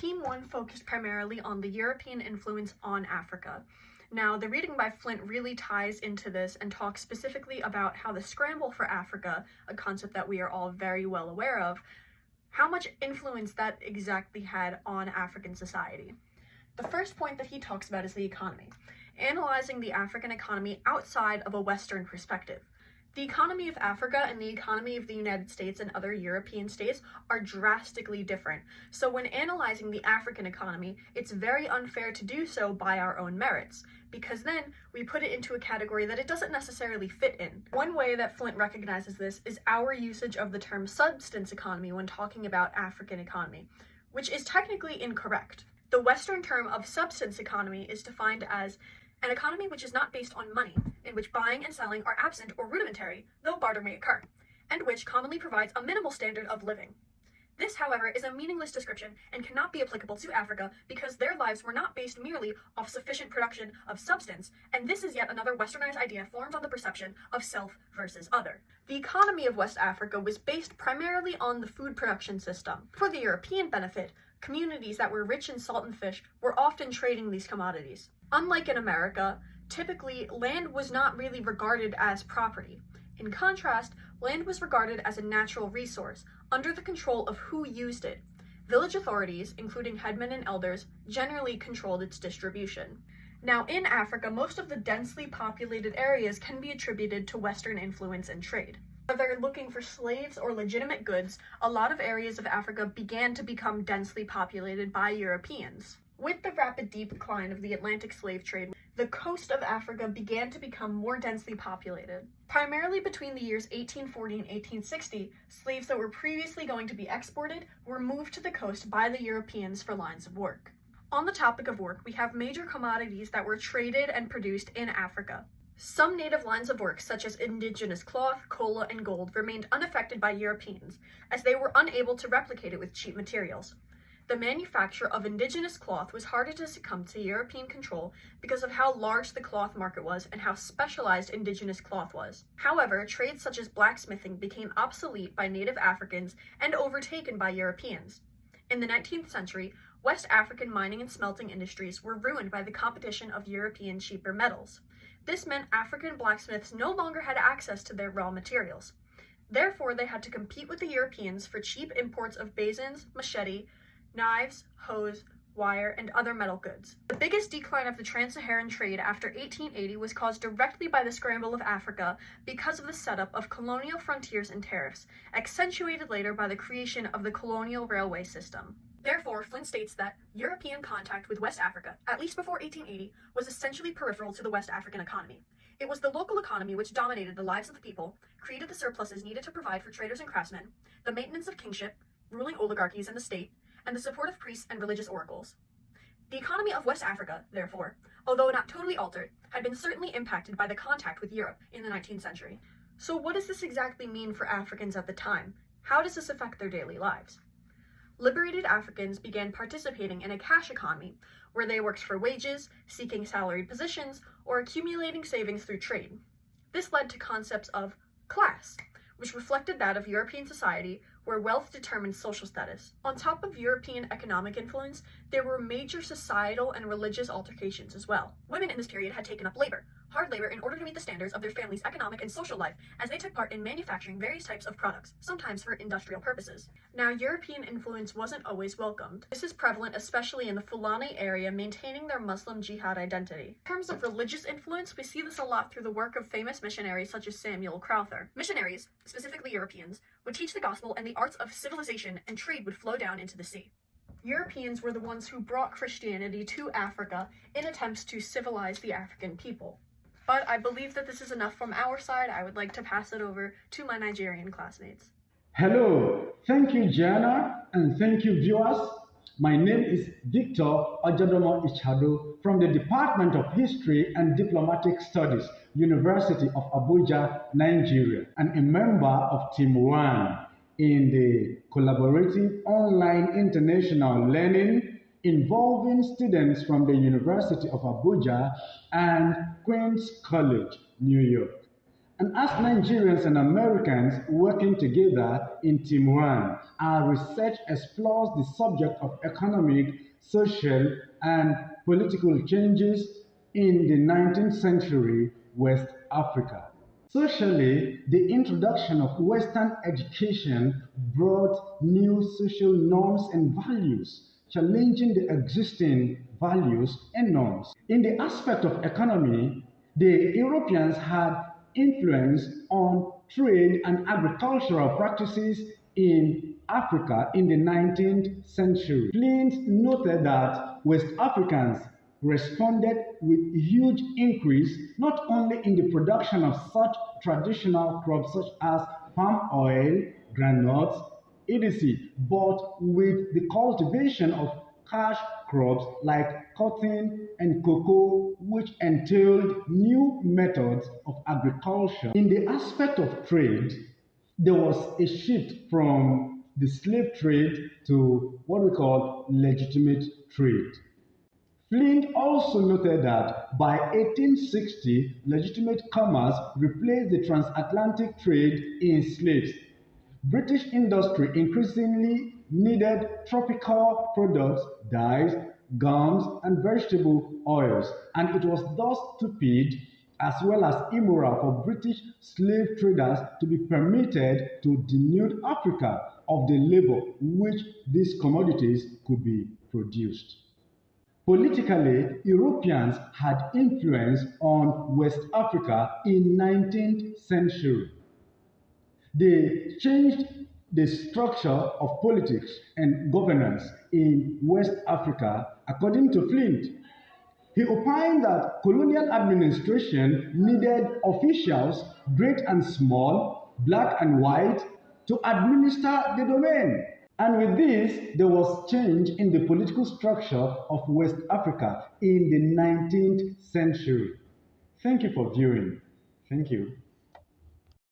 Team 1 focused primarily on the European influence on Africa. Now, the reading by Flint really ties into this and talks specifically about how the scramble for Africa, a concept that we are all very well aware of, how much influence that exactly had on African society. The first point that he talks about is the economy, analyzing the African economy outside of a Western perspective. The economy of Africa and the economy of the United States and other European states are drastically different. So when analyzing the African economy, it's very unfair to do so by our own merits, because then we put it into a category that it doesn't necessarily fit in. One way that Flint recognizes this is our usage of the term substance economy when talking about African economy, which is technically incorrect. The Western term of substance economy is defined as an economy which is not based on money, in which buying and selling are absent or rudimentary, though barter may occur, and which commonly provides a minimal standard of living. This, however, is a meaningless description and cannot be applicable to Africa because their lives were not based merely off sufficient production of substance, and this is yet another westernized idea formed on the perception of self versus other. The economy of West Africa was based primarily on the food production system. For the European benefit, communities that were rich in salt and fish were often trading these commodities. Unlike in America, typically land was not really regarded as property. In contrast, land was regarded as a natural resource, under the control of who used it. Village authorities, including headmen and elders, generally controlled its distribution. Now, in Africa, most of the densely populated areas can be attributed to Western influence and trade. Whether looking for slaves or legitimate goods, a lot of areas of Africa began to become densely populated by Europeans. With the rapid decline of the Atlantic slave trade, the coast of Africa began to become more densely populated. Primarily between the years 1840 and 1860, slaves that were previously going to be exported were moved to the coast by the Europeans for lines of work. On the topic of work, we have major commodities that were traded and produced in Africa. Some native lines of work, such as indigenous cloth, cola, and gold, remained unaffected by Europeans, as they were unable to replicate it with cheap materials. The manufacture of indigenous cloth was harder to succumb to European control because of how large the cloth market was and how specialized indigenous cloth was. However, trades such as blacksmithing became obsolete by native Africans and overtaken by Europeans. In the 19th century, West African mining and smelting industries were ruined by the competition of European cheaper metals. This meant African blacksmiths no longer had access to their raw materials. Therefore, they had to compete with the Europeans for cheap imports of basins, machete, knives, hoes, wire, and other metal goods. The biggest decline of the trans-Saharan trade after 1880 was caused directly by the scramble of Africa because of the setup of colonial frontiers and tariffs, accentuated later by the creation of the colonial railway system. Therefore, Flint states that European contact with West Africa, at least before 1880, was essentially peripheral to the West African economy. It was the local economy which dominated the lives of the people, created the surpluses needed to provide for traders and craftsmen, the maintenance of kingship, ruling oligarchies and the state, and the support of priests and religious oracles. The economy of West Africa, therefore, although not totally altered, had been certainly impacted by the contact with Europe in the 19th century. So what does this exactly mean for Africans at the time? How does this affect their daily lives? Liberated Africans began participating in a cash economy, where they worked for wages, seeking salaried positions, or accumulating savings through trade. This led to concepts of class, which reflected that of European society, where wealth determined social status. On top of European economic influence, there were major societal and religious altercations as well. Women in this period had taken up labor, hard labor, in order to meet the standards of their family's economic and social life, as they took part in manufacturing various types of products, sometimes for industrial purposes. Now, European influence wasn't always welcomed. This is prevalent especially in the Fulani area, maintaining their Muslim jihad identity. In terms of religious influence, we see this a lot through the work of famous missionaries such as Samuel Crowther. Missionaries, specifically Europeans, would teach the gospel and the arts of civilization, and trade would flow down into the sea. Europeans were the ones who brought Christianity to Africa in attempts to civilize the African people. But I believe that this is enough from our side. I would like to pass it over to my Nigerian classmates. Hello, thank you, Jana, and thank you, viewers. My name is Victor Ojodomo Ichado from the Department of History and Diplomatic Studies, University of Abuja, Nigeria, and a member of Team 1 in the collaborative online international learning involving students from the University of Abuja and Queen's College, New York. And as Nigerians and Americans working together in Team One, our research explores the subject of economic, social, and political changes in the 19th century West Africa. Socially, the introduction of Western education brought new social norms and values, challenging the existing values and norms. In the aspect of economy, the Europeans had influence on trade and agricultural practices in Africa in the 19th century. Flint noted that West Africans responded with huge increase not only in the production of such traditional crops such as palm oil, granules, etc., but with the cultivation of cash crops like cotton and cocoa, which entailed new methods of agriculture. In the aspect of trade, there was a shift from the slave trade to what we call legitimate trade. Flint also noted that by 1860, legitimate commerce replaced the transatlantic trade in slaves. British industry increasingly needed tropical products, dyes, gums, and vegetable oils, and it was thus stupid as well as immoral for British slave traders to be permitted to denude Africa of the labor which these commodities could be produced. Politically, Europeans had influence on West Africa in 19th century. They changed the structure of politics and governance in West Africa according to Flint. He opined that colonial administration needed officials, great and small, black and white, to administer the domain. And with this, there was change in the political structure of West Africa in the 19th century. Thank you for viewing. Thank you.